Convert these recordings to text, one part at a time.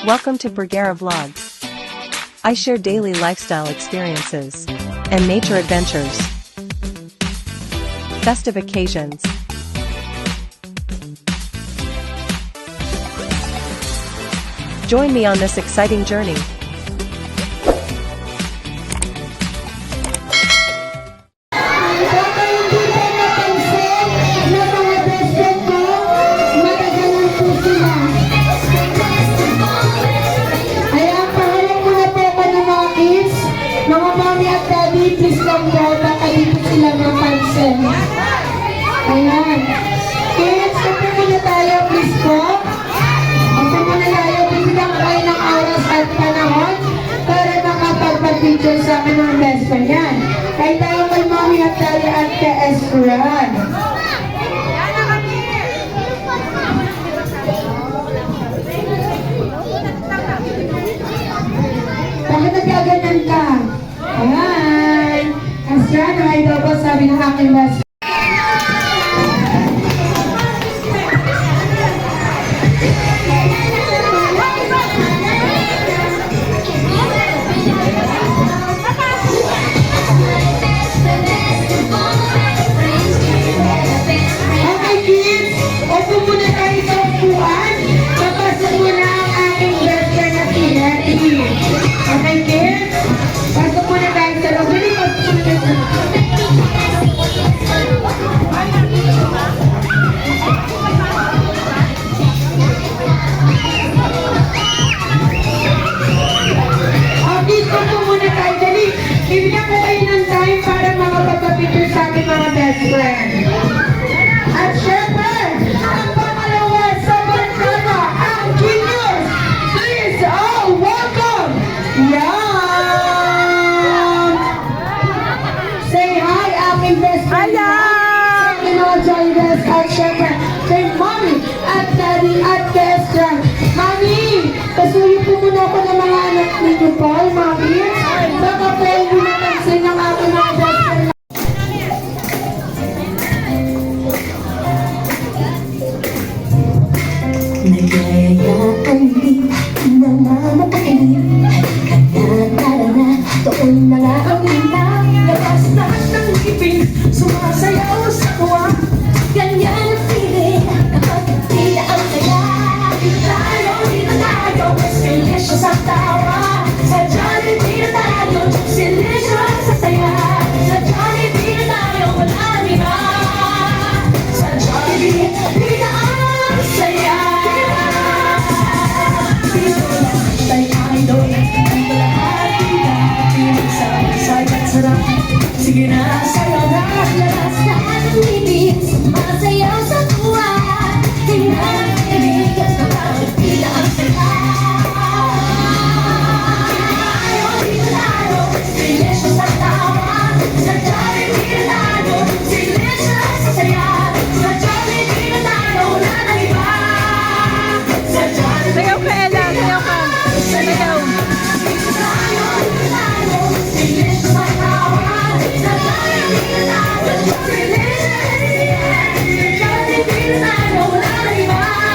Welcome to Bergara Vlogs. I share daily lifestyle experiences and nature adventures. Festive occasions. Join me on this exciting journey. Ayan. Kids, open muna tayo, please po. Open muna tayo. Bibigyan ko kayo ng oras at panahon para makapagpag-picture sa akin ng best friend. Yan. Kahit tayo kay Mommy at Daddy at kay Esran. Bakit nagkaganan ka? Ayan. Esran, ay daw po sabi ng aking best friend. Bibigyan ko kayo ng time para makapagpapicture sa akin mga best friend. At syempre, ang pangalawa sa Bergara, ang genius. Please, all welcome! Yan! Say hi, aking best friend. Hello! Sa aking mga joiners. At syempre, kay Mommy at Daddy at best friend. Mommy, pasuyo po muna ako ng mga anak ninyo po, mga kids. Baka po hindi napansin ng aking mga best friend. Nagayaan din na mamatayin. Kanya na doon na nga ang bintang. Labas lahat ng ngipin, sumasayaw sa tuwa. Ganyan ang feeling kapag tila ang saya. Dito tayo, mas delicious ang tawa. Sa Jollibee na tayo, delicious sa saya. Sa Jollibee na tayo, walang iba. Sa Jollibee, dito ang saya. Dito lahat ay idol. Dito lahat pinag-sabay at sarap. Sige na, sayaw na. Labas lahat ng ngipin, sumasayaw sa tuwa. Tingnan ang kilig at kapag tila ang saya. Dito tayo, delicious ang tawa. Sa Jollibee na tayo, delicious sa saya. Sa Jollibee na tayo, wala na iba. Sa Jollibee, Sayaw ka, Ella! Sayaw ka! Sayaw! dito tayo, delicious ang tawa. Sa Jollibee na tayo, delicious sa saya. Sa Jollibee na tayo, wala na iba.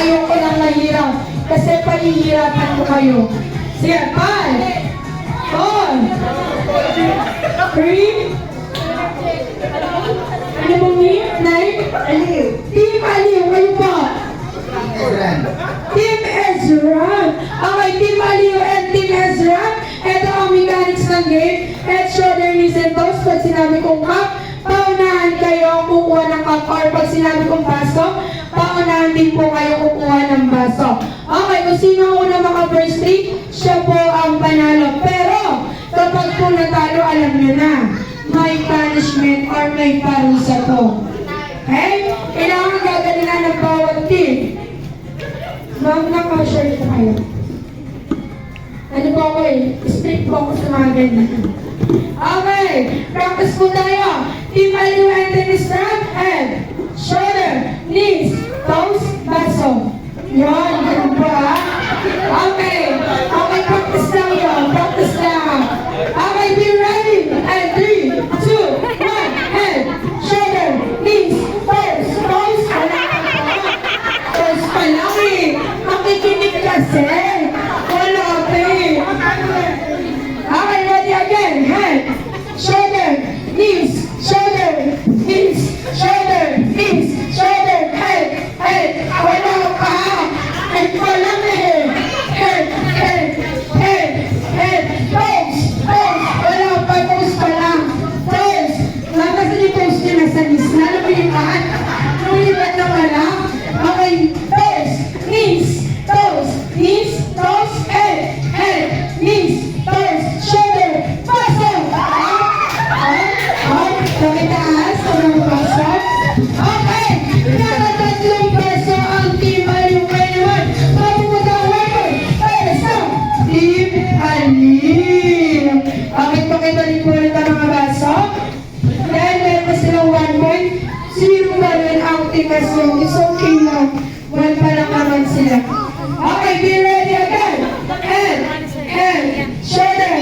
ayoko lang nahirap. Kasi pahihirapan ko kayo. Sige, 5, 4, 3, ano mo ni? 9, Aliw. Team Aliw, kayo po. Team Ezra. Okay, Team Aliw and Team Ezra. Ito ang mechanics ng game. Head, shoulder, knees, and toes. Pag sinabi kong cup, paunahan kayo kukuha ng cup. Or pag sinabi kong baso, paunahan din po kayo kukuha ng baso. Okay, kung sino ang unang maka-first three, siya po ang panalo. Pero, kapag po natalo, alam nyo na, may punishment or may parusa po. Okay? Kailangan gagalingan ng bawat team. Ma'am, naka-share ko kayo. Ano po ako eh? Strict po ako sa mga ganyan. Okay, practice po tayo. Team Aliw and tennis strap, head, shoulder, knees, toes, baso. Yan, ganun po ha. Okay, okay, practice lang yun. Practice lang. Okay, be ready. And 3, 2, 1, head, shoulder, knees, toes, toes. Wala ka pa. Toes pa lang eh. Makikinig kasi. Wala ka eh. Okay, ready again. Head, shoulder, knees, shoulder, knees, shoulder, knees, shoulder, head, head. Wala ka. Head pa lang eh. Head, head, head, head. Toes, toes. Wala pa. Toes pa lang. Toes. Nasa yung toes niya nasa knees na. Lumipat. Lumipat na wala. Okay. Toes, knees, toes, knees, toes, head, head, knees, toes, shoulder, baso. Pakitaas, walang baso. Okay, nakatatlong baso ang Team Aliw ngayon. Papunta ang weapon. Peso, Team Aliw. Okay, pakita rin po ulit ang mga baso. Dahil meron pa silang 1 point, 0 pa rin ang Team Aliw. It's okay lang. 1 pa lang naman sila. Okay, be ready again. Head, head, shoulder.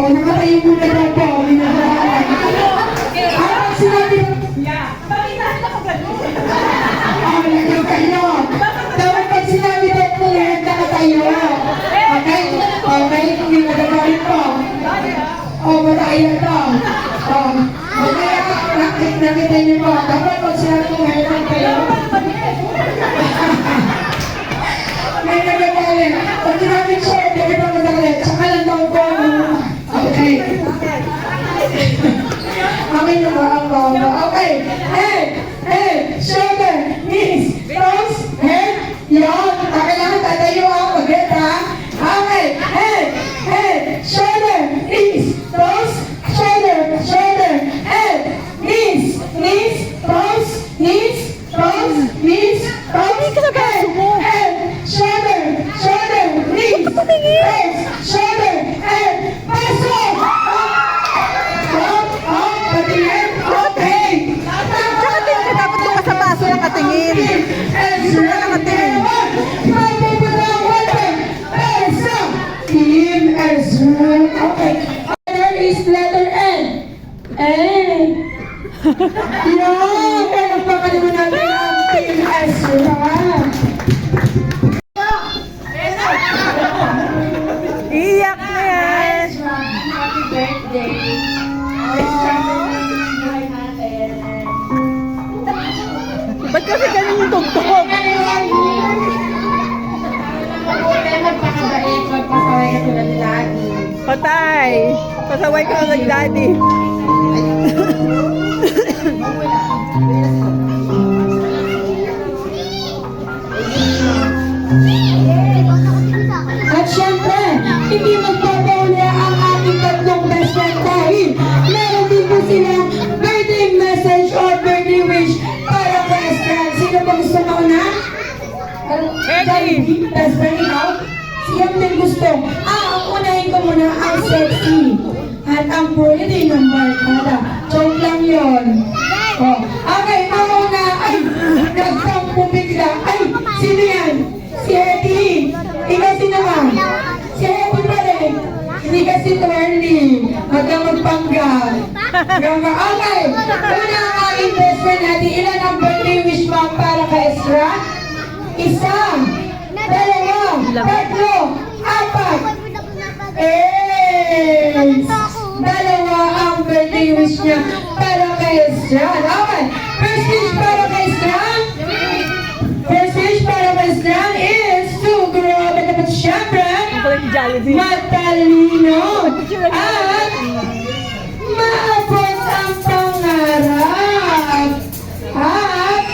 O, nakatayo muna daw po. Minahalakan. Ang sinabi ko, naging kayo. Dapat pag sinabi daw po, nakatayo. Okay? Okay? Hindi na gagawin po. O, matayo na to. O, okay, nakita niyo po. Dapat pag sinabi ko, nakatayo. May nagagalit. Pag sinabi ko, hindi pa nagagalit. Saka lang daw po. Okay. Okay na ba ang baba? Okay. Head, head, shoulder, knees, toes, head, yon. Kailangan tatayo ako. Get ha? Okay. Head, head, shoulder, knees, toes, shoulder, shoulder, head, knees, knees, toes, knees, toes, knees, toes, head, shoulder, shoulder, knees, toes, shoulder, head, baso! Okay! Nakatingin ka, dapat doon ka sa baso nakatingin. Dito ka nakatingin. Team Ezra. Okay. Letter is letter N. N. Yan! Kaya napakaliman natin ang Team Ezra. Iyak na yan. Happy birthday. Ba't kasi ganun yung tugtog? Patay! Pasaway ka na nag-daddy. At syempre, hindi magpapauli ang ating tatlong best friend dahil meron din po silang birthday message or birthday wish para kay Estral. Sino ba gusto mauna? Eddie! Best friend ikaw? Siyang din gusto. Ang unahin ko muna ang sexy. At ang birthday ng barkada. Joke lang yun. Oh. Okay, mauna. Ay, nagtampo bigla. Ay, sino yan? Si Eddie. Ikaw sino ka? Si Eddie pa rin. Hindi kasi twirly. Huwag kang magpanggap. Okay. Una ang aking best friend natin. Ilan ang birthday wish mo para kay Isa, dalawa, tatlo, apat. Dalawa ang birthday wish niya para kay Stan. Okay, first wish para kay Stan. First wish para kay Stan is to grow up at syempre matalino at maabot ang pangarap at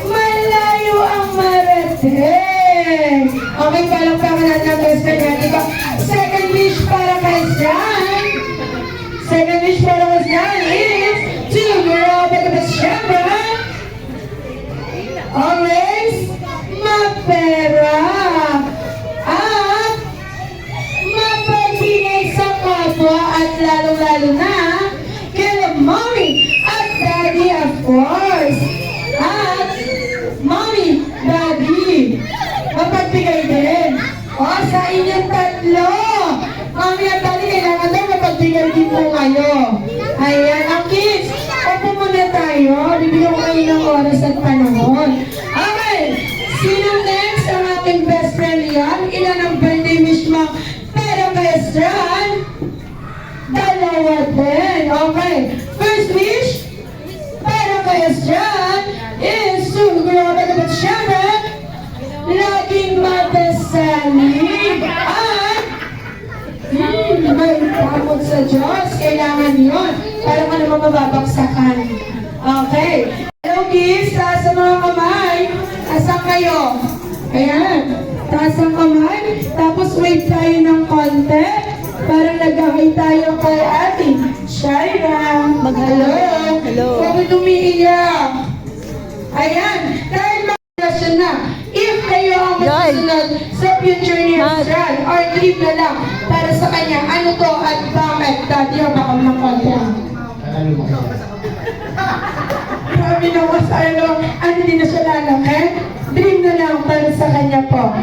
malayo ang marating. Okay, palakpakan natin ang best friend natin. Diba? Second wish para kay Stan. Second wish para kay Stan is to grow up at syempre always mapera at mapagbigay sa kapwa at lalong-lalo na kay mommy at daddy of course. At mommy, daddy, mapagbigay din. O, sa inyong tatlo, mommy at daddy, kailangan daw mapagbigay din po kayo. Ayan, ang kids, opo muna tayo. Bibigyan ko kayo ng oras at panahon. Okay, sino next ang ating best friend yan? Ilan ang birthday wish mo? Pero kay Stan, dalawa din. Okay, first wish para kay Stan is to grow up at syempre laging madasalig at may takot sa Diyos. Kailangan yun para ka naman mababagsakan. Okay. Hello kids, taas ang mga kamay. Asan kayo? Ayan. Taas ang kamay. Tapos wave tayo ng konti. Para nag-hi tayo kay Ate Shaira. Hello. Hello. Bakit umiiyak? Ayan. Dahil mag-question na. If kayo ang masusunod sa future ni Astral or dream na lang para sa kanya, ano to at bakit? Daddy, baka ng konti. Grabe naman sa ano, hindi na siya lalaki. Dream na lang para sa kanya po.